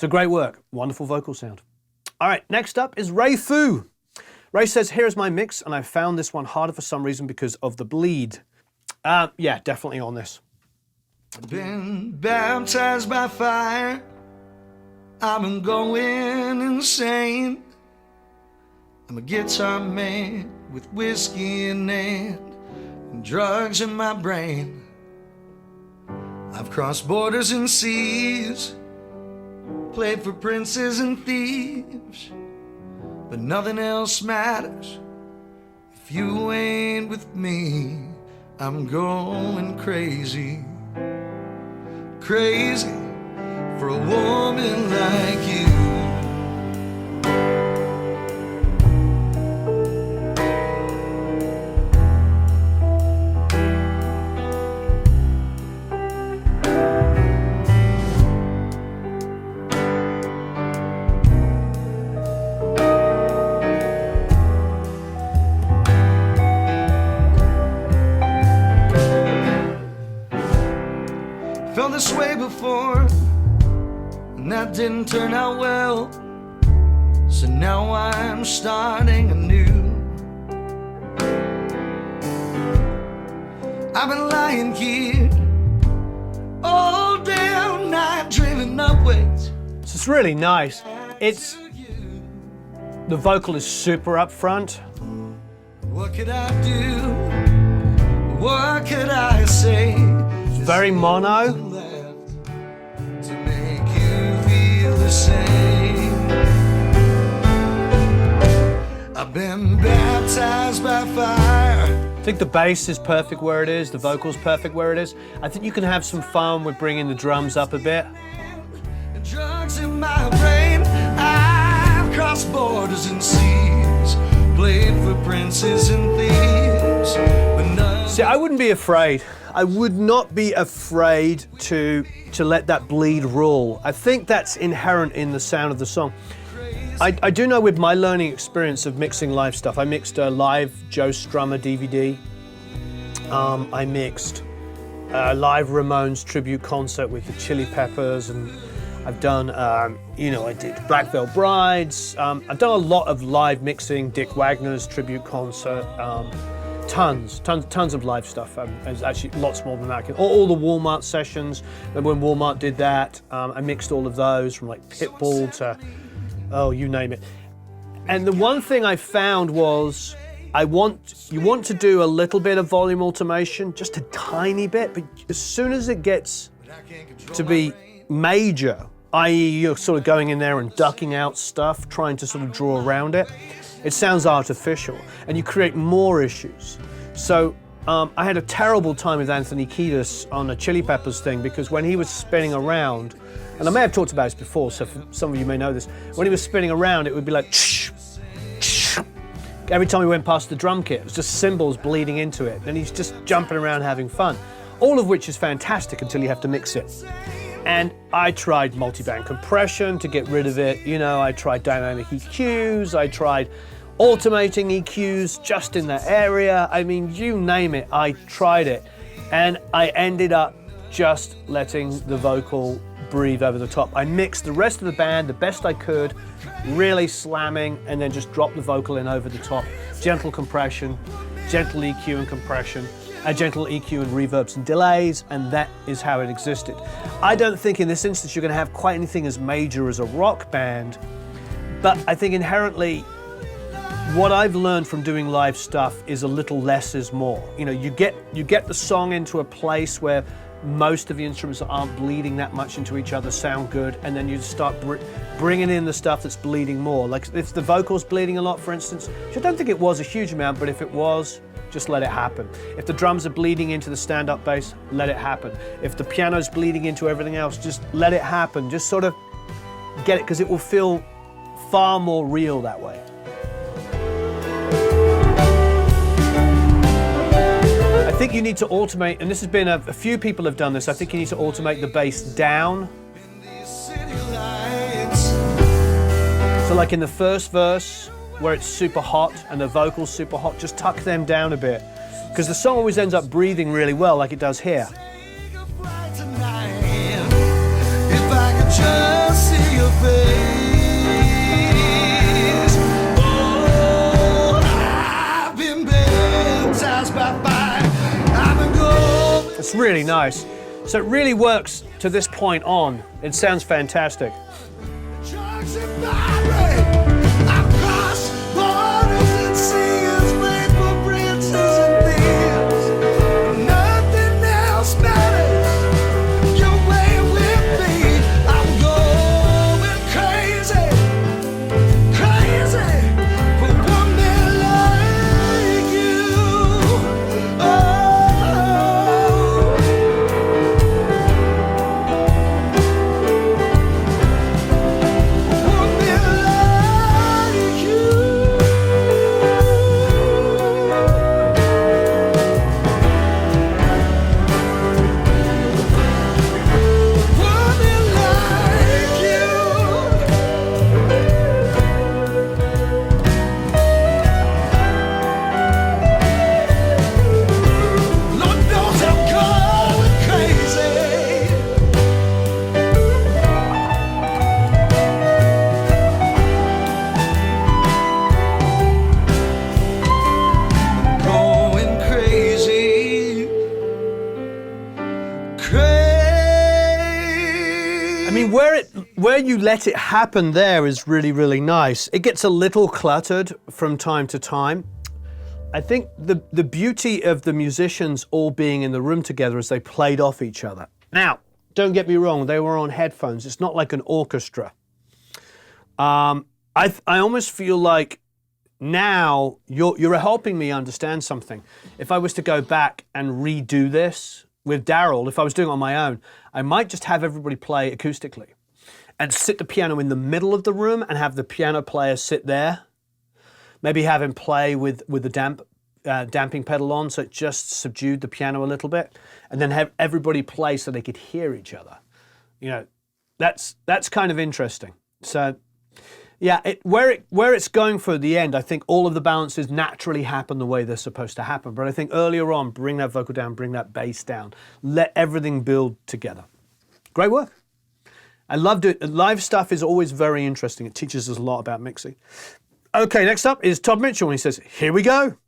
So great work, wonderful vocal sound. All right, next up is Ray Fu. Ray says, here's my mix, and I found this one harder for some reason because of the bleed. Yeah, definitely on this. I've been baptized by fire. I've been going insane. I'm a guitar man with whiskey in hand and drugs in my brain. I've crossed borders and seas, played for princes and thieves, but nothing else matters if you ain't with me. I'm going crazy, crazy for a woman like you. Felt this way before, and that didn't turn out well. So now I'm starting anew. I've been lying here all day, all night, dreaming up ways. So it's really nice. The vocal is super upfront. What could I do? What could I say? Very mono. To make you feel the same. I've been baptized by fire. I think the bass is perfect where it is, the vocal's perfect where it is. I think you can have some fun with bringing the drums up a bit. Drugs in my brain. I've crossed borders and seas, played for princes and thieves, but none. See, I wouldn't be afraid. I would not be afraid to let that bleed rule. I think that's inherent in the sound of the song. I do know with my learning experience of mixing live stuff, I mixed a live Joe Strummer DVD. I mixed a live Ramones tribute concert with the Chili Peppers, and I've done, I did Black Veil Brides. I've done a lot of live mixing, Dick Wagner's tribute concert. Tons of live stuff. There's actually lots more than that. All the Walmart sessions, and when Walmart did that, I mixed all of those from like Pitbull to, you name it. And the one thing I found was, you want to do a little bit of volume automation, just a tiny bit, but as soon as it gets to be major, i.e. you're sort of going in there and ducking out stuff, trying to sort of draw around it, it sounds artificial, and you create more issues. So I had a terrible time with Anthony Kiedis on a Chili Peppers thing, because when he was spinning around, and I may have talked about this before, so some of you may know this, when he was spinning around, it would be like, every time he went past the drum kit, it was just cymbals bleeding into it, and he's just jumping around having fun. All of which is fantastic until you have to mix it. And I tried multi-band compression to get rid of it. I tried dynamic EQs, I tried automating EQs just in that area. I mean, you name it, I tried it. And I ended up just letting the vocal breathe over the top. I mixed the rest of the band the best I could, really slamming, and then just dropped the vocal in over the top. Gentle compression, gentle EQ and compression, a gentle EQ and reverbs and delays, and that is how it existed. I don't think in this instance you're going to have quite anything as major as a rock band, but I think inherently what I've learned from doing live stuff is a little less is more. You get the song into a place where most of the instruments that aren't bleeding that much into each other sound good, and then you start bringing in the stuff that's bleeding more. Like if the vocal's bleeding a lot, for instance, which I don't think it was a huge amount, but if it was, just let it happen. If the drums are bleeding into the stand-up bass, let it happen. If the piano's bleeding into everything else, just let it happen. Just sort of get it, because it will feel far more real that way. I think you need to automate, and this has been a few people have done this, I think you need to automate the bass down. So like in the first verse, where it's super hot and the vocal's super hot, just tuck them down a bit, because the song always ends up breathing really well like it does here. If I could just see your really nice. So it really works to this point on. It sounds fantastic. Drugs and vibrate. I've crossed borders and seas, played for princes and thieves. Nothing else matters. You're way with me. I'm going crazy, crazy for one man like you. Oh. Where you let it happen there is really, really nice. It gets a little cluttered from time to time. I think the beauty of the musicians all being in the room together is they played off each other. Now, don't get me wrong, they were on headphones. It's not like an orchestra. I almost feel like now you're helping me understand something. If I was to go back and redo this with Daryl, if I was doing it on my own, I might just have everybody play acoustically and sit the piano in the middle of the room and have the piano player sit there. Maybe have him play with the damping pedal on, so it just subdued the piano a little bit, and then have everybody play so they could hear each other. You know, that's kind of interesting. So, yeah, where it's going for the end, I think all of the balances naturally happen the way they're supposed to happen. But I think earlier on, bring that vocal down, bring that bass down, let everything build together. Great work. I loved it. Live stuff is always very interesting. It teaches us a lot about mixing. Okay, next up is Todd Mitchell, and he says, "Here we go."